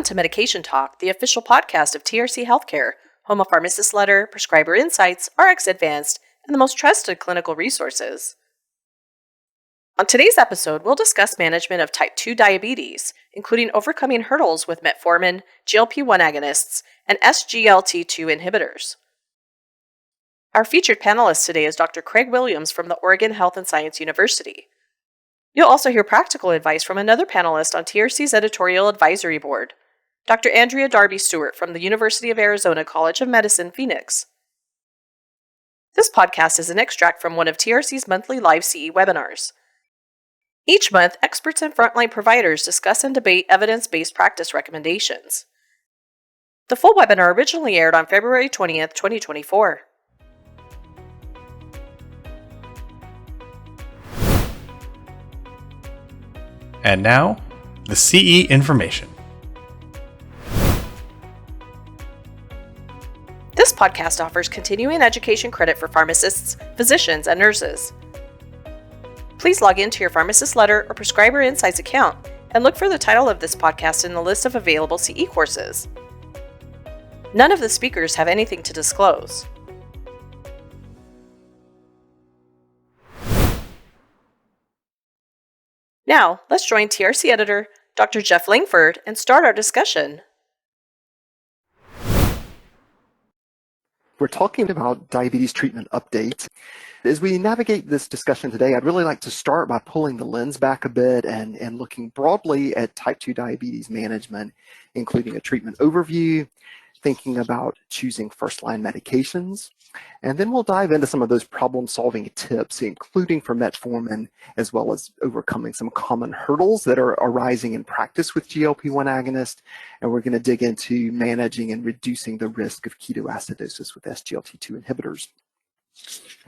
to Medication Talk, the official podcast of TRC Healthcare, home of Pharmacist Letter, Prescriber Insights, RX Advanced, and the most trusted clinical resources. On today's episode, we'll discuss management of type 2 diabetes, including overcoming hurdles with metformin, GLP-1 agonists, and SGLT2 inhibitors. Our featured panelist today is Dr. Craig Williams from the Oregon Health and Science University. You'll also hear practical advice from another panelist on TRC's Editorial Advisory Board, Dr. Andrea Darby Stewart from the University of Arizona College of Medicine, Phoenix. This podcast is an extract from one of TRC's monthly live CE webinars. Each month, experts and frontline providers discuss and debate evidence-based practice recommendations. The full webinar originally aired on February 20th, 2024. And now, the CE information. This podcast offers continuing education credit for pharmacists, physicians, and nurses. Please log into your Pharmacist Letter or Prescriber Insights account and look for the title of this podcast in the list of available CE courses. None of the speakers have anything to disclose. Now, let's join TRC editor, Dr. Jeff Langford, and start our discussion. We're talking about diabetes treatment updates. As we navigate this discussion today, I'd really like to start by pulling the lens back a bit and looking broadly at type 2 diabetes management, including a treatment overview, thinking about choosing first-line medications, and then we'll dive into some of those problem-solving tips, including for metformin, as well as overcoming some common hurdles that are arising in practice with GLP-1 agonists, and we're going to dig into managing and reducing the risk of ketoacidosis with SGLT2 inhibitors.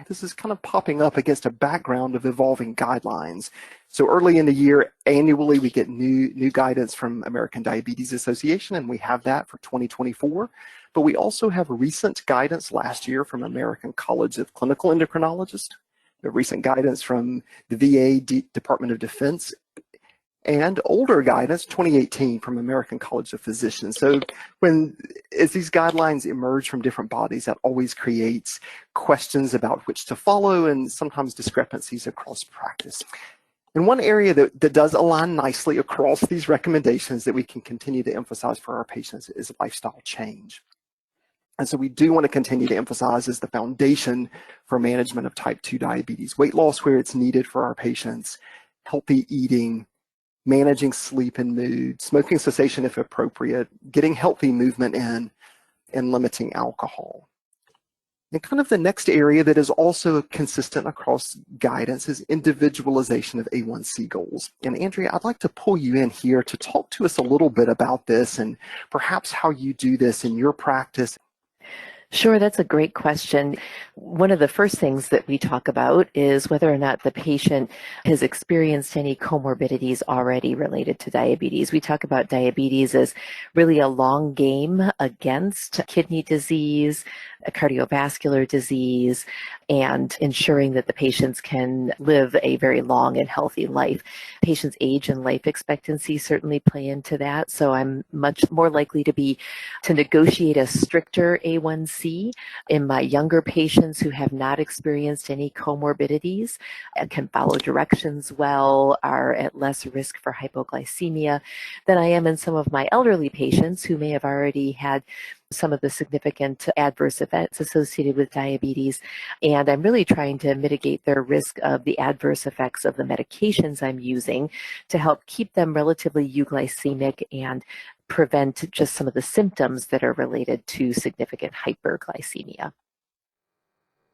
This is kind of popping up against a background of evolving guidelines. So early in the year, annually, we get new guidance from American Diabetes Association, and we have that for 2024. But we also have recent guidance last year from American College of Clinical Endocrinologists, the recent guidance from the VA Department of Defense, and older guidance, 2018, from American College of Physicians. So as these guidelines emerge from different bodies, that always creates questions about which to follow and sometimes discrepancies across practice. And one area that does align nicely across these recommendations that we can continue to emphasize for our patients is lifestyle change. And so we do want to continue to emphasize as the foundation for management of type 2 diabetes: weight loss where it's needed for our patients, healthy eating, managing sleep and mood, smoking cessation if appropriate, getting healthy movement in, and limiting alcohol. And kind of the next area that is also consistent across guidance is individualization of A1C goals. And Andrea, I'd like to pull you in here to talk to us a little bit about this and perhaps how you do this in your practice. Sure, that's a great question. One of the first things that we talk about is whether or not the patient has experienced any comorbidities already related to diabetes. We talk about diabetes as really a long game against kidney disease, cardiovascular disease, and ensuring that the patients can live a very long and healthy life. Patients' age and life expectancy certainly play into that, so I'm much more likely to negotiate a stricter A1C in my younger patients who have not experienced any comorbidities and can follow directions well, are at less risk for hypoglycemia than I am in some of my elderly patients who may have already had some of the significant adverse events associated with diabetes, and I'm really trying to mitigate their risk of the adverse effects of the medications I'm using to help keep them relatively euglycemic and prevent just some of the symptoms that are related to significant hyperglycemia.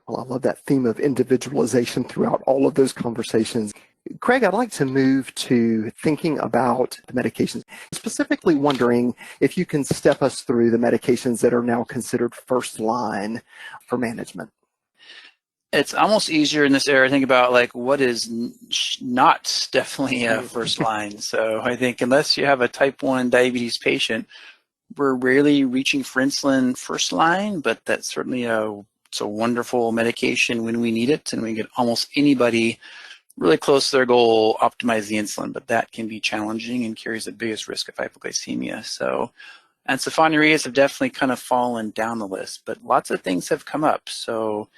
Well, I love that theme of individualization throughout all of those conversations. Craig, I'd like to move to thinking about the medications, specifically wondering if you can step us through the medications that are now considered first line for management. It's almost easier in this area to think about like what is not definitely a first line. So I think unless you have a type 1 diabetes patient, we're rarely reaching for insulin first line, but that's certainly it's a wonderful medication when we need it, and we get almost anybody really close to their goal, optimize the insulin, but that can be challenging and carries the biggest risk of hypoglycemia. So, and sulfonylureas have definitely kind of fallen down the list, but lots of things have come up. So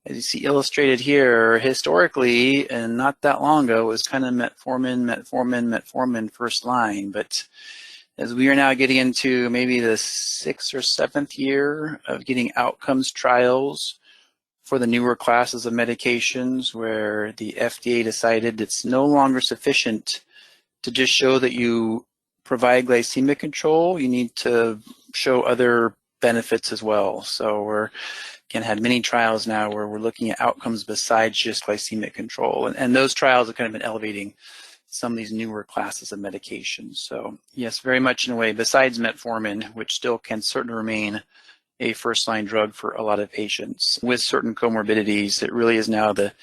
as you see illustrated here, historically, and not that long ago, it was kind of metformin first line. But as we are now getting into maybe the 6th or 7th year of getting outcomes trials for the newer classes of medications, where the FDA decided it's no longer sufficient to just show that you provide glycemic control, you need to show other benefits as well. So we're again had many trials now where we're looking at outcomes besides just glycemic control, and those trials have kind of been elevating some of these newer classes of medications. So yes, very much in a way, besides metformin, which still can certainly remain a first-line drug for a lot of patients with certain comorbidities, it really is now the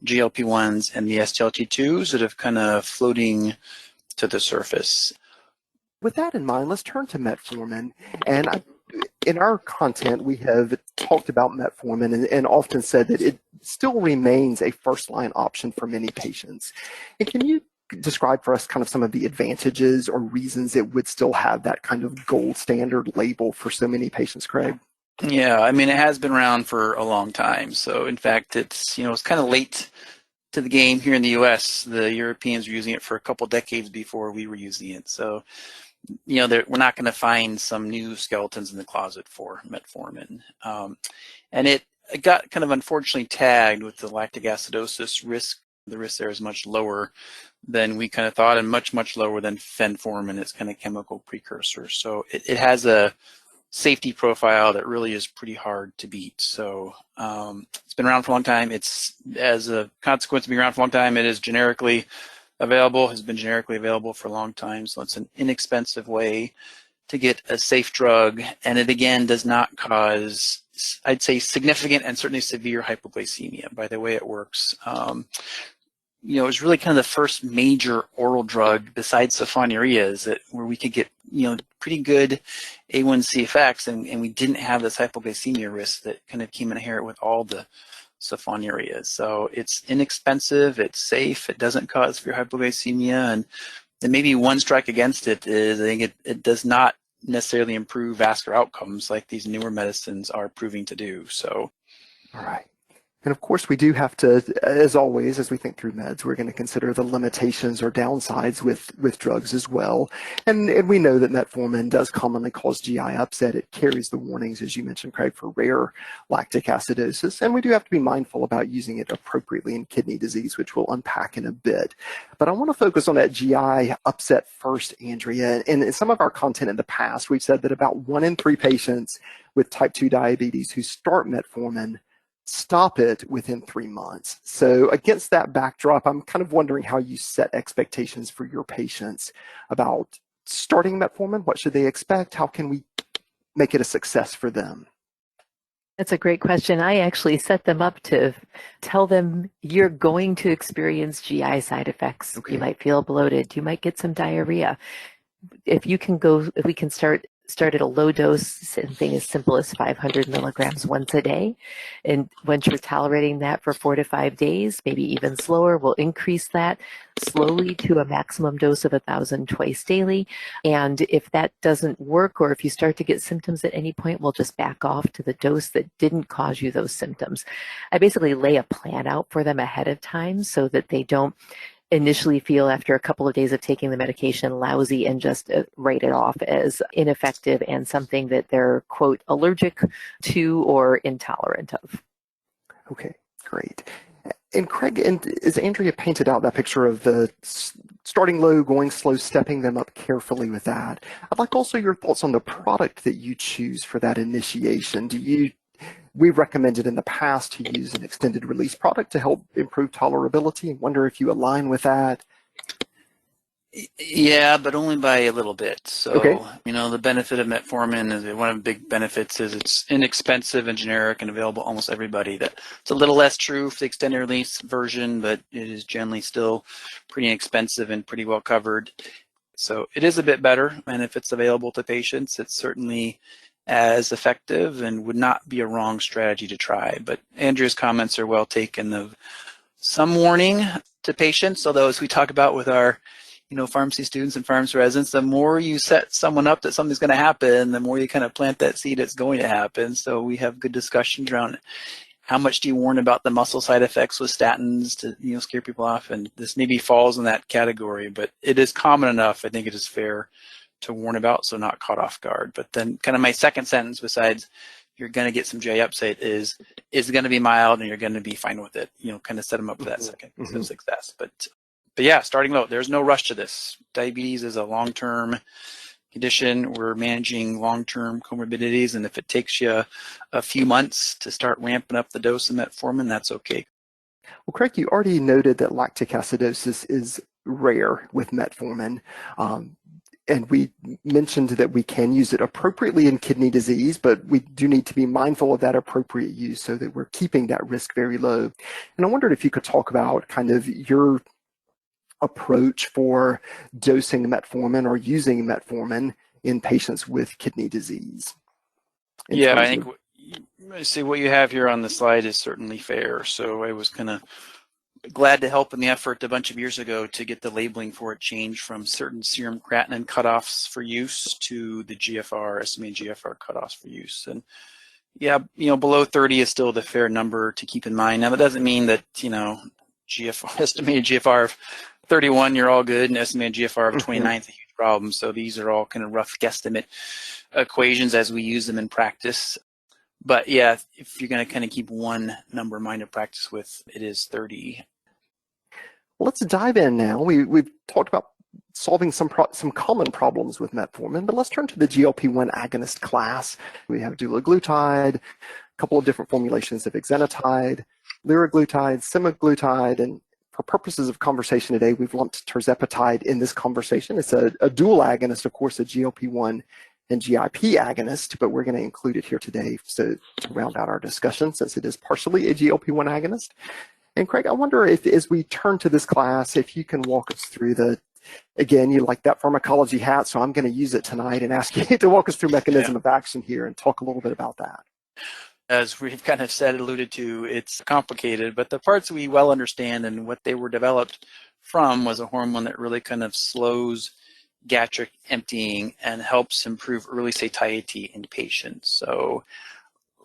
GLP-1s and the SGLT2s that have kind of floating to the surface. With that in mind, let's turn to metformin. And in our content, we have talked about metformin and often said that it still remains a first-line option for many patients. And can you describe for us kind of some of the advantages or reasons it would still have that kind of gold standard label for so many patients, Craig? Yeah, I mean, it has been around for a long time. So in fact, it's kind of late to the game here in the US. The Europeans were using it for a couple decades before we were using it. So we're not going to find some new skeletons in the closet for metformin. And it got kind of unfortunately tagged with the lactic acidosis risk. The risk there is much lower than we kind of thought, and much, much lower than fenformin, its kind of chemical precursor. So it has a safety profile that really is pretty hard to beat. So it's been around for a long time. It's, as a consequence of being around for a long time, it is generically available, has been generically available for a long time. So it's an inexpensive way to get a safe drug. And it, again, does not cause, I'd say, significant and certainly severe hypoglycemia by the way it works. It was really kind of the first major oral drug besides sulfonylureas where we could get, pretty good A1C effects, and we didn't have this hypoglycemia risk that kind of came inherent with all the sulfonylureas. So it's inexpensive, it's safe, it doesn't cause severe hypoglycemia, and maybe one strike against it is I think it does not necessarily improve vascular outcomes like these newer medicines are proving to do. So, All right. And of course, we do have to, as always, as we think through meds, we're going to consider the limitations or downsides with drugs as well. And we know that metformin does commonly cause GI upset. It carries the warnings, as you mentioned, Craig, for rare lactic acidosis. And we do have to be mindful about using it appropriately in kidney disease, which we'll unpack in a bit. But I want to focus on that GI upset first, Andrea. And in some of our content in the past, we've said that about 1 in 3 patients with type 2 diabetes who start metformin stop it within 3 months. So against that backdrop, I'm kind of wondering how you set expectations for your patients about starting metformin. What should they expect? How can we make it a success for them? That's a great question. I actually set them up to tell them you're going to experience GI side effects. Okay. You might feel bloated. You might get some diarrhea. If we can start at a low dose, something as simple as 500 milligrams once a day. And once you're tolerating that for 4 to 5 days, maybe even slower, we'll increase that slowly to a maximum dose of 1,000 twice daily. And if that doesn't work, or if you start to get symptoms at any point, we'll just back off to the dose that didn't cause you those symptoms. I basically lay a plan out for them ahead of time so that they don't initially feel after a couple of days of taking the medication lousy and just write it off as ineffective and something that they're, quote, allergic to or intolerant of. Okay, great. And Craig, and as Andrea painted out that picture of the starting low, going slow, stepping them up carefully with that, I'd like also your thoughts on the product that you choose for that initiation. We've recommended in the past to use an extended release product to help improve tolerability. I wonder if you align with that. Yeah, but only by a little bit. So, okay. The benefit of metformin is one of the big benefits is it's inexpensive and generic and available to almost everybody. It's a little less true for the extended release version, but it is generally still pretty inexpensive and pretty well covered. So it is a bit better, and if it's available to patients, it's certainly as effective and would not be a wrong strategy to try. But Andrea's comments are well taken of some warning to patients, although as we talk about with our pharmacy students and pharmacy residents, the more you set someone up that something's going to happen, the more you kind of plant that seed it's going to happen. So we have good discussions around how much do you warn about the muscle side effects with statins to scare people off, and this maybe falls in that category, but it is common enough. I think it is fair to warn about, so not caught off guard. But then kind of my second sentence, besides you're going to get some GI upset, is going to be mild and you're going to be fine with it. Kind of set them up for that second piece of success. But yeah, starting low. There's no rush to this. Diabetes is a long-term condition. We're managing long-term comorbidities, and if it takes you a few months to start ramping up the dose of metformin, that's okay. Well, Craig, you already noted that lactic acidosis is rare with metformin. And we mentioned that we can use it appropriately in kidney disease, but we do need to be mindful of that appropriate use so that we're keeping that risk very low. And I wondered if you could talk about kind of your approach for dosing metformin or using metformin in patients with kidney disease. Yeah, I think what you have here on the slide is certainly fair. So I was kind of glad to help in the effort a bunch of years ago to get the labeling for it changed from certain serum creatinine cutoffs for use to the estimated GFR cutoffs for use. And yeah, below 30 is still the fair number to keep in mind. Now, that doesn't mean that, estimated GFR of 31, you're all good, and estimated GFR of 29 is a huge problem. So these are all kind of rough guesstimate equations as we use them in practice. But yeah, if you're going to kind of keep one number in mind to practice with, it is 30. Let's dive in now. We've talked about solving some common problems with metformin, but let's turn to the GLP-1 agonist class. We have dulaglutide, a couple of different formulations of exenatide, liraglutide, semaglutide, and for purposes of conversation today, we've lumped tirzepatide in this conversation. It's a dual agonist, of course, a GLP-1 and GIP agonist, but we're going to include it here today to round out our discussion since it is partially a GLP-1 agonist. And Craig, I wonder if, as we turn to this class, if you can walk us through again, you like that pharmacology hat, so I'm going to use it tonight and ask you to walk us through mechanism of action here and talk a little bit about that. As we've kind of alluded to, it's complicated, but the parts we well understand and what they were developed from was a hormone that really kind of slows gastric emptying and helps improve early satiety in patients. So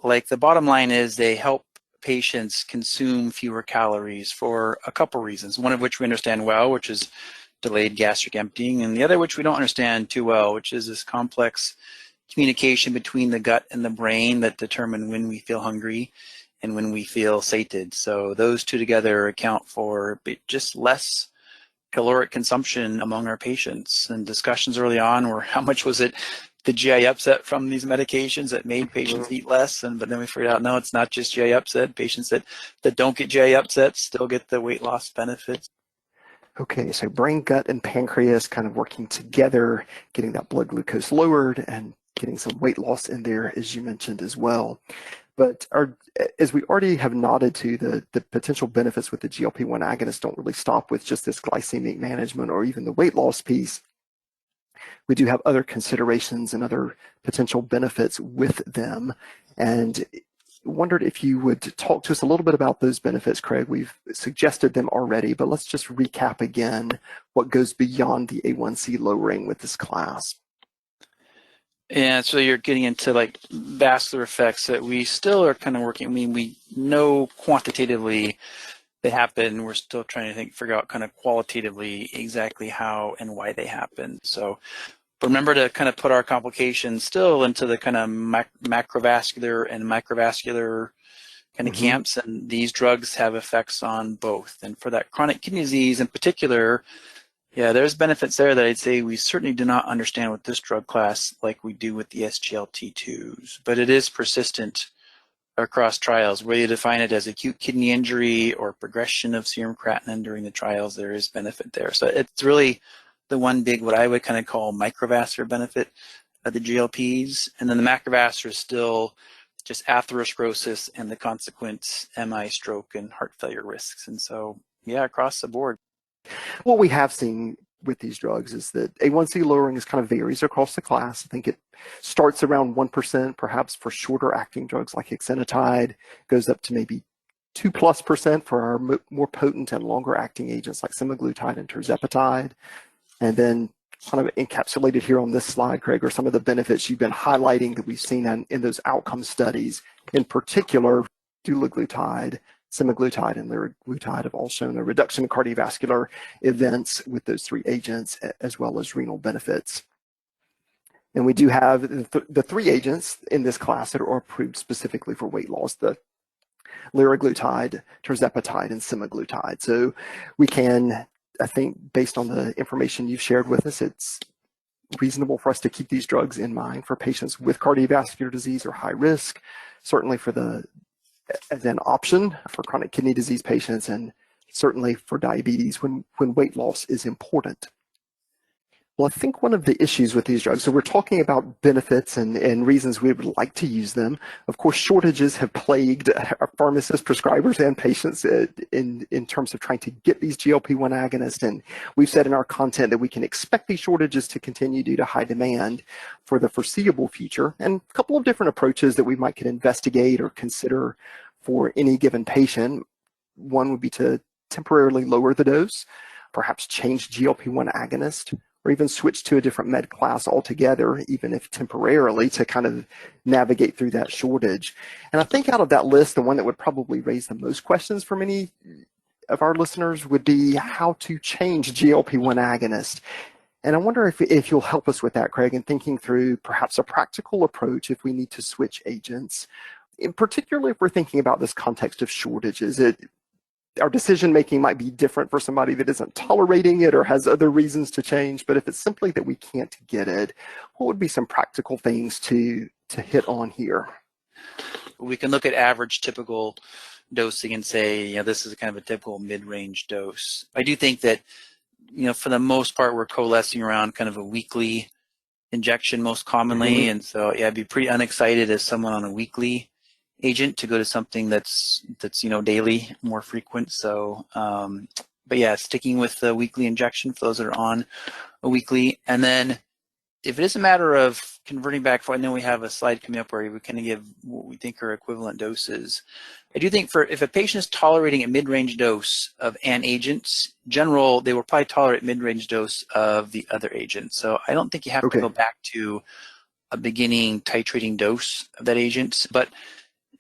like the bottom line is they help patients consume fewer calories for a couple reasons, one of which we understand well, which is delayed gastric emptying, and the other which we don't understand too well, which is this complex communication between the gut and the brain that determine when we feel hungry and when we feel sated. So those two together account for just less caloric consumption among our patients. And discussions early on were how much was it the GI upset from these medications that made patients eat less, but then we figured out no, it's not just GI upset. Patients that don't get GI upset still get the weight loss benefits. Okay, so brain, gut, and pancreas kind of working together, getting that blood glucose lowered and getting some weight loss in there, as you mentioned as well. But as we already have nodded to, the potential benefits with the GLP-1 agonists don't really stop with just this glycemic management or even the weight loss piece. We do have other considerations and other potential benefits with them. And wondered if you would talk to us a little bit about those benefits, Craig. We've suggested them already, but let's just recap again what goes beyond the A1C lowering with this class. Yeah, so you're getting into like vascular effects that we still are kind of working. I mean, we know quantitatively they happen. We're still trying to figure out kind of qualitatively exactly how and why they happen. So remember to kind of put our complications still into the kind of macrovascular and microvascular kind of camps, and these drugs have effects on both. And for that chronic kidney disease in particular, yeah, there's benefits there that I'd say we certainly do not understand with this drug class like we do with the SGLT2s, but it is persistent across trials. Whether you define it as acute kidney injury or progression of serum creatinine during the trials, there is benefit there. So it's really the one big, what I would kind of call microvascular benefit of the GLPs. And then the macrovascular is still just atherosclerosis and the consequent MI, stroke, and heart failure risks. And so, yeah, across the board. What we have seen with these drugs is that A1C lowering is kind of varies across the class. I think it starts around 1%, perhaps for shorter acting drugs like exenatide, goes up to maybe 2+% for our more potent and longer acting agents like semaglutide and tirzepatide. And then kind of encapsulated here on this slide, Craig, are some of the benefits you've been highlighting that we've seen in those outcome studies. In particular, dulaglutide, semaglutide, and liraglutide have all shown a reduction in cardiovascular events with those 3 agents, as well as renal benefits. And we do have the 3 agents in this class that are approved specifically for weight loss, the liraglutide, tirzepatide, and semaglutide. So we can, I think, based on the information you've shared with us, it's reasonable for us to keep these drugs in mind for patients with cardiovascular disease or high risk, certainly as an option for chronic kidney disease patients, and certainly for diabetes when weight loss is important. Well, I think one of the issues with these drugs, so we're talking about benefits and reasons we would like to use them. Of course, shortages have plagued our pharmacists, prescribers, and patients in terms of trying to get these GLP-1 agonists. And we've said in our content that we can expect these shortages to continue due to high demand for the foreseeable future. And a couple of different approaches that we might could investigate or consider for any given patient. One would be to temporarily lower the dose, perhaps change GLP-1 agonist, or even switch to a different med class altogether, even if temporarily, to kind of navigate through that shortage. And I think out of that list, the one that would probably raise the most questions for many of our listeners would be how to change GLP-1 agonist. And I wonder if you'll help us with that, Craig, in thinking through perhaps a practical approach if we need to switch agents, in particularly if we're thinking about this context of shortages. Our decision-making might be different for somebody that isn't tolerating it or has other reasons to change, but if it's simply that we can't get it, what would be some practical things to hit on here? We can look at average typical dosing and say, this is kind of a typical mid-range dose. I do think that, for the most part, we're coalescing around kind of a weekly injection most commonly. Mm-hmm. And so, I'd be pretty unexcited as someone on a weekly agent to go to something that's daily, more frequent. So but sticking with the weekly injection for those that are on a weekly. And then if it is a matter of converting back, I know we have a slide coming up where we kind of give what we think are equivalent doses. I do think if a patient is tolerating a mid-range dose of an agent, general, they will probably tolerate mid-range dose of the other agent. So I don't think you have to go back to a beginning titrating dose of that agent. But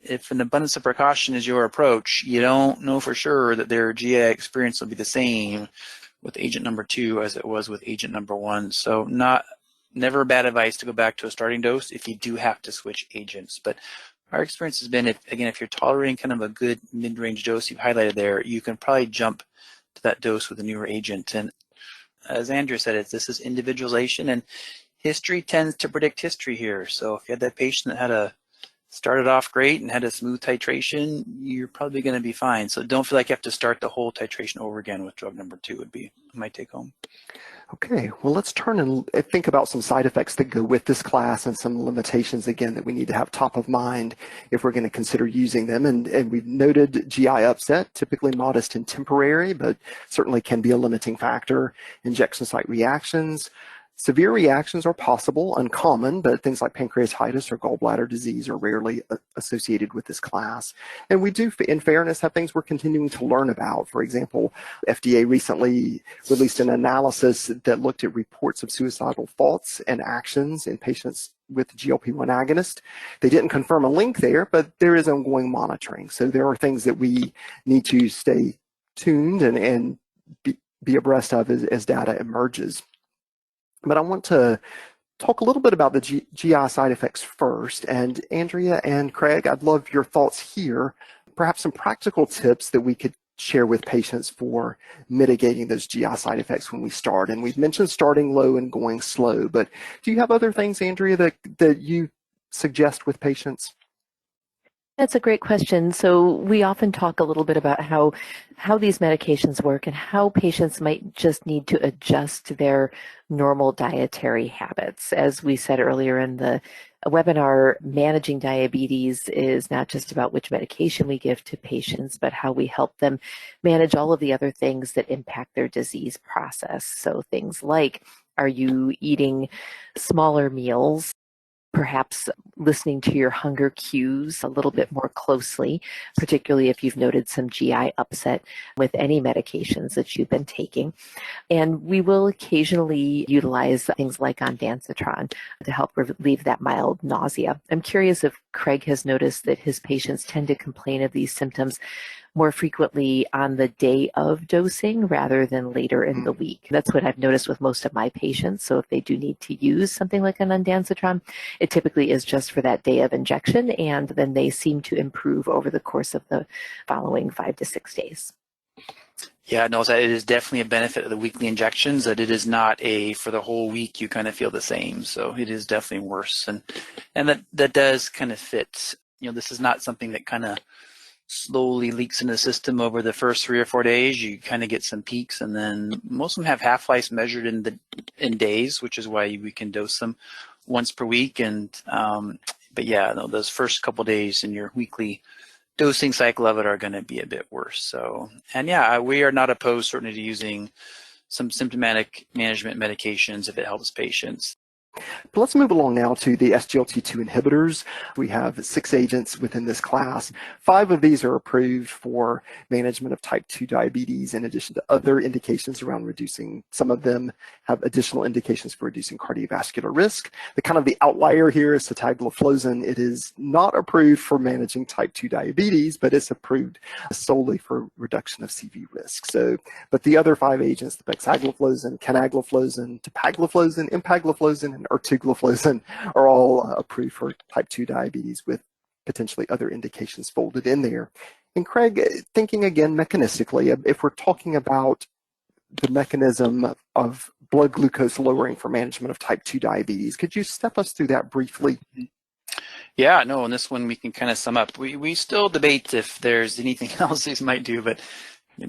if an abundance of precaution is your approach, you don't know for sure that their GI experience will be the same with agent number 2 as it was with agent number 1. So never bad advice to go back to a starting dose if you do have to switch agents. But our experience has been, if you're tolerating kind of a good mid-range dose you've highlighted there, you can probably jump to that dose with a newer agent. And as Andrea said, this is individualization, and history tends to predict history here. So if you had that patient that started off great and had a smooth titration, you're probably going to be fine. So don't feel like you have to start the whole titration over again with drug number 2 would be my take home. Okay, well, let's turn and think about some side effects that go with this class and some limitations, again, that we need to have top of mind if we're going to consider using them. And we've noted GI upset, typically modest and temporary, but certainly can be a limiting factor. Injection site reactions. Severe reactions are possible, uncommon, but things like pancreatitis or gallbladder disease are rarely associated with this class. And we do, in fairness, have things we're continuing to learn about. For example, FDA recently released an analysis that looked at reports of suicidal thoughts and actions in patients with GLP-1 agonist. They didn't confirm a link there, but there is ongoing monitoring. So there are things that we need to stay tuned and be abreast of as data emerges. But I want to talk a little bit about the GI side effects first. And Andrea and Craig, I'd love your thoughts here. Perhaps some practical tips that we could share with patients for mitigating those GI side effects when we start. And we've mentioned starting low and going slow, but do you have other things, Andrea, that you suggest with patients? That's a great question. So we often talk a little bit about how these medications work and how patients might just need to adjust their normal dietary habits. As we said earlier in the webinar, managing diabetes is not just about which medication we give to patients, but how we help them manage all of the other things that impact their disease process. So things like, are you eating smaller meals? perhaps listening to your hunger cues a little bit more closely, particularly if you've noted some GI upset with any medications that you've been taking. And we will occasionally utilize things like ondansetron to help relieve that mild nausea. I'm curious if Craig has noticed that his patients tend to complain of these symptoms more frequently on the day of dosing rather than later in the week. That's what I've noticed with most of my patients. So if they do need to use something like an ondansetron, it typically is just for that day of injection, and then they seem to improve over the course of the following 5 to 6 days. Yeah, no, it is definitely a benefit of the weekly injections that it is not for the whole week you kind of feel the same. So it is definitely worse. And that does kind of fit. This is not something that kind of slowly leaks into the system over the first 3 or 4 days. You kind of get some peaks, and then most of them have half-lives measured in days, which is why we can dose them once per week. But yeah, no, those first couple of days in your weekly dosing cycle of it are going to be a bit worse. So, and yeah, we are not opposed certainly to using some symptomatic management medications if it helps patients. But let's move along now to the SGLT2 inhibitors. We have 6 agents within this class. 5 of these are approved for management of type 2 diabetes, in addition to other indications around reducing. Some of them have additional indications for reducing cardiovascular risk. The outlier here is sotagliflozin. It is not approved for managing type 2 diabetes, but it's approved solely for reduction of CV risk. But the other 5 agents, the bexagliflozin, canagliflozin, dapagliflozin, empagliflozin, and ertugliflozin, are all approved for type 2 diabetes with potentially other indications folded in there. And Craig, thinking again mechanistically, if we're talking about the mechanism of blood glucose lowering for management of type 2 diabetes, could you step us through that briefly? Yeah, no, in this one we can kind of sum up. We still debate if there's anything else these might do, but the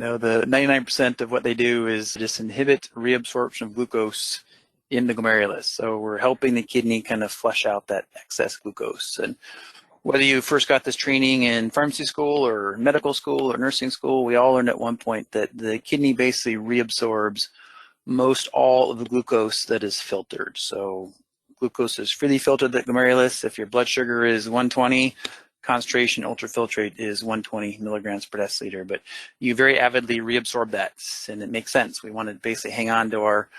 99% of what they do is just inhibit reabsorption of glucose in the glomerulus. So we're helping the kidney kind of flush out that excess glucose. And whether you first got this training in pharmacy school or medical school or nursing school, we all learned at one point that the kidney basically reabsorbs most all of the glucose that is filtered. So glucose is freely filtered at the glomerulus. If your blood sugar is 120, concentration ultrafiltrate is 120 milligrams per deciliter. But you very avidly reabsorb that, and it makes sense. We want to basically hang on to our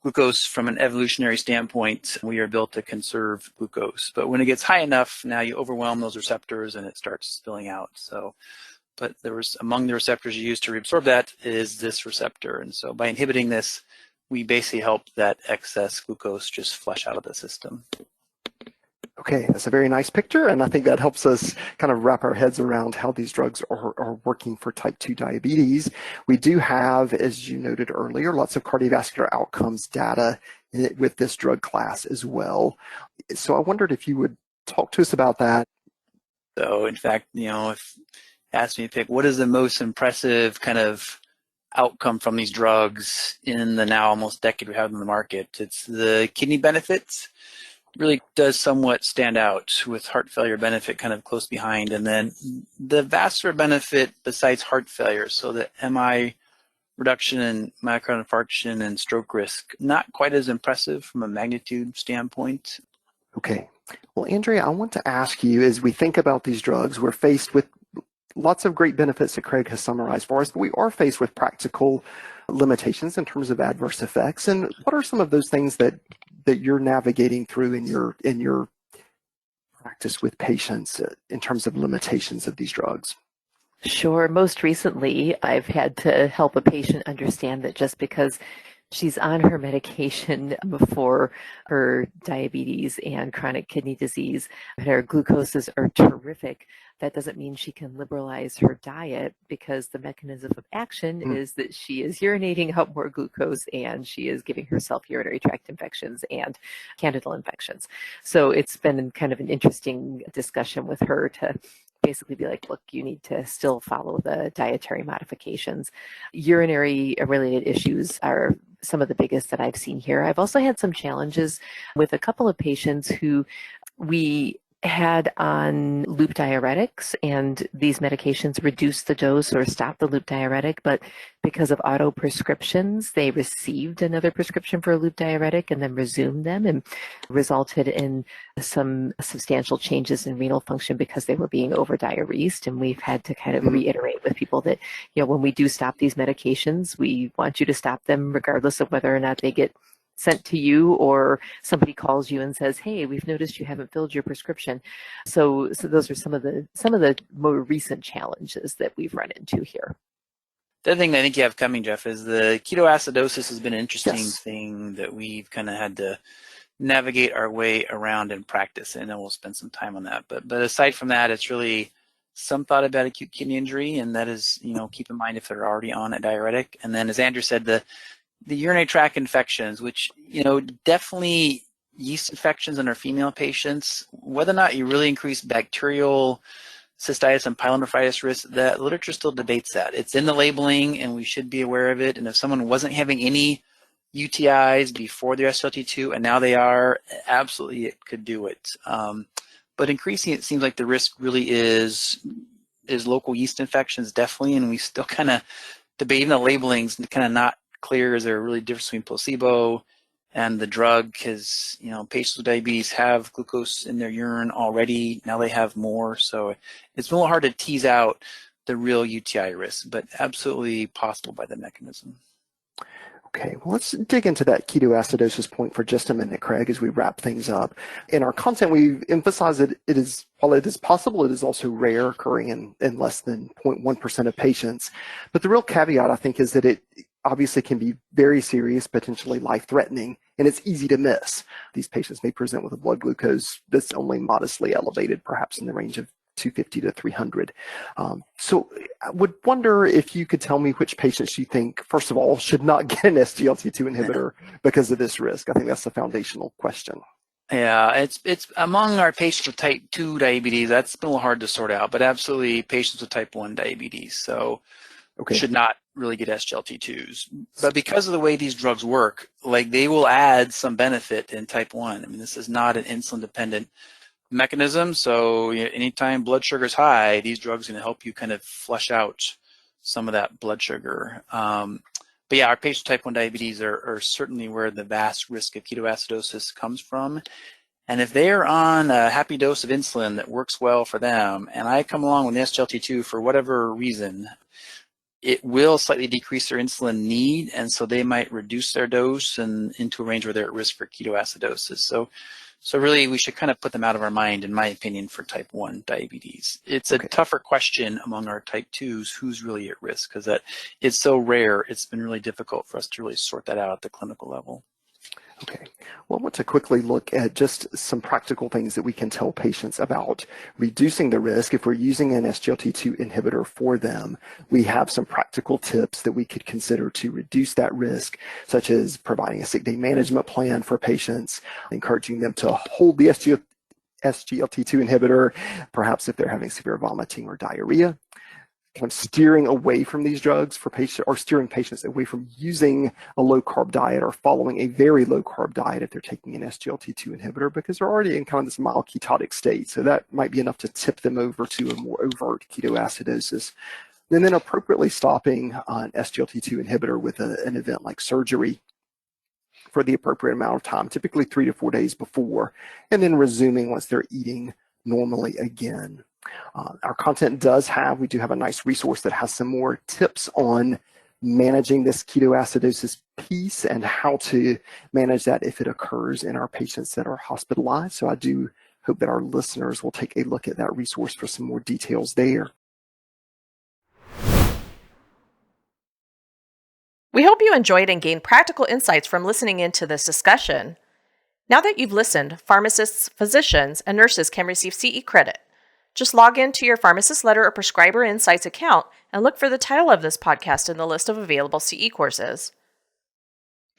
glucose from an evolutionary standpoint. We are built to conserve glucose. But when it gets high enough, now you overwhelm those receptors and it starts spilling out. But among the receptors you use to reabsorb that is this receptor. And so by inhibiting this, we basically help that excess glucose just flush out of the system. Okay, that's a very nice picture, and I think that helps us kind of wrap our heads around how these drugs are working for type 2 diabetes. We do have, as you noted earlier, lots of cardiovascular outcomes data with this drug class as well. So I wondered if you would talk to us about that. So in fact, if you ask me to pick what is the most impressive kind of outcome from these drugs in the now almost decade we have in the market, it's the kidney benefits. Really does somewhat stand out, with heart failure benefit kind of close behind, and then the vascular benefit besides heart failure, so the MI reduction in myocardial infarction and stroke risk, not quite as impressive from a magnitude standpoint. Okay, well, Andrea, I want to ask you, as we think about these drugs, we're faced with lots of great benefits that Craig has summarized for us, but we are faced with practical limitations in terms of adverse effects. And what are some of those things that you're navigating through in your practice with patients in terms of limitations of these drugs? Sure. Most recently, I've had to help a patient understand that just because she's on her medication for her diabetes and chronic kidney disease, and her glucoses are terrific, that doesn't mean she can liberalize her diet, because the mechanism of action is that she is urinating out more glucose and she is giving herself urinary tract infections and candidal infections. So it's been kind of an interesting discussion with her to basically be like, look, you need to still follow the dietary modifications. Urinary related issues are some of the biggest that I've seen here. I've also had some challenges with a couple of patients who we had on loop diuretics, and these medications reduce the dose or stop the loop diuretic, but because of auto prescriptions, they received another prescription for a loop diuretic and then resumed them, and resulted in some substantial changes in renal function because they were being over-diuresed. And we've had to kind of reiterate with people that, when we do stop these medications, we want you to stop them regardless of whether or not they get sent to you or somebody calls you and says, hey, we've noticed you haven't filled your prescription. So those are some of the more recent challenges that we've run into here. The other thing I think you have coming, Jeff, is the ketoacidosis has been an interesting Yes. thing that we've kind of had to navigate our way around in practice, and then we'll spend some time on that. But aside from that, it's really some thought about acute kidney injury, and that is, keep in mind if they're already on a diuretic. And then, as Andrew said, the urinary tract infections, which, definitely yeast infections in our female patients, whether or not you really increase bacterial cystitis and pyelonephritis risk, the literature still debates that. It's in the labeling and we should be aware of it. And if someone wasn't having any UTIs before their SGLT2 and now they are, absolutely it could do it. But increasing, it seems like the risk really is local yeast infections, definitely, and we still kind of debate, even the labeling's kind of not clear. Is there a really difference between placebo and the drug? Because patients with diabetes have glucose in their urine already. Now they have more, so it's a little hard to tease out the real UTI risk, but absolutely possible by the mechanism. Okay, well, let's dig into that ketoacidosis point for just a minute, Craig, as we wrap things up. In our content, we emphasize that while it is possible, it is also rare, occurring in less than 0.1% of patients. But the real caveat, I think, is that it obviously can be very serious, potentially life-threatening, and it's easy to miss. These patients may present with a blood glucose that's only modestly elevated, perhaps in the range of 250 to 300. So I would wonder if you could tell me which patients you think, first of all, should not get an SGLT2 inhibitor because of this risk. I think that's the foundational question. Yeah, it's among our patients with type 2 diabetes, that's been a little hard to sort out, but absolutely patients with type 1 diabetes. So should not really get SGLT2s. But because of the way these drugs work, they will add some benefit in type 1. I mean, this is not an insulin-dependent mechanism, so anytime blood sugar is high, these drugs are going to help you kind of flush out some of that blood sugar. But yeah, our patients with type 1 diabetes are certainly where the vast risk of ketoacidosis comes from. And if they are on a happy dose of insulin that works well for them, and I come along with an SGLT2 for whatever reason, it will slightly decrease their insulin need, and so they might reduce their dose and into a range where they're at risk for ketoacidosis. So really, we should kind of put them out of our mind, in my opinion, for type 1 diabetes. It's a tougher question among our type 2s, who's really at risk, because that it's so rare, it's been really difficult for us to really sort that out at the clinical level. Okay. Well, I want to quickly look at just some practical things that we can tell patients about reducing the risk. If we're using an SGLT2 inhibitor for them, we have some practical tips that we could consider to reduce that risk, such as providing a sick day management plan for patients, encouraging them to hold the SGLT2 inhibitor, perhaps if they're having severe vomiting or diarrhea. Kind of steering away from these drugs for patients, or steering patients away from using a low-carb diet or following a very low-carb diet if they're taking an SGLT2 inhibitor, because they're already in kind of this mild ketotic state. So that might be enough to tip them over to a more overt ketoacidosis. And then appropriately stopping an SGLT2 inhibitor with an event like surgery for the appropriate amount of time, typically 3 to 4 days before, and then resuming once they're eating normally again. Our content we do have a nice resource that has some more tips on managing this ketoacidosis piece and how to manage that if it occurs in our patients that are hospitalized. So I do hope that our listeners will take a look at that resource for some more details there. We hope you enjoyed and gained practical insights from listening into this discussion. Now that you've listened, pharmacists, physicians, and nurses can receive CE credit. Just log into your Pharmacist Letter or Prescriber Insights account and look for the title of this podcast in the list of available CE courses.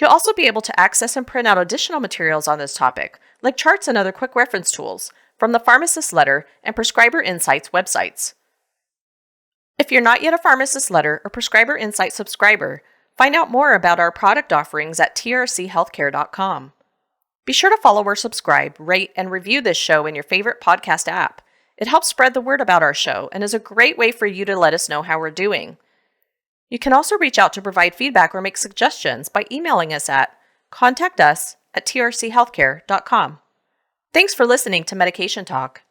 You'll also be able to access and print out additional materials on this topic, like charts and other quick reference tools, from the Pharmacist Letter and Prescriber Insights websites. If you're not yet a Pharmacist Letter or Prescriber Insights subscriber, find out more about our product offerings at trchealthcare.com. Be sure to follow or subscribe, rate, and review this show in your favorite podcast app. It helps spread the word about our show and is a great way for you to let us know how we're doing. You can also reach out to provide feedback or make suggestions by emailing us at contactus@trchealthcare.com. Thanks for listening to Medication Talk.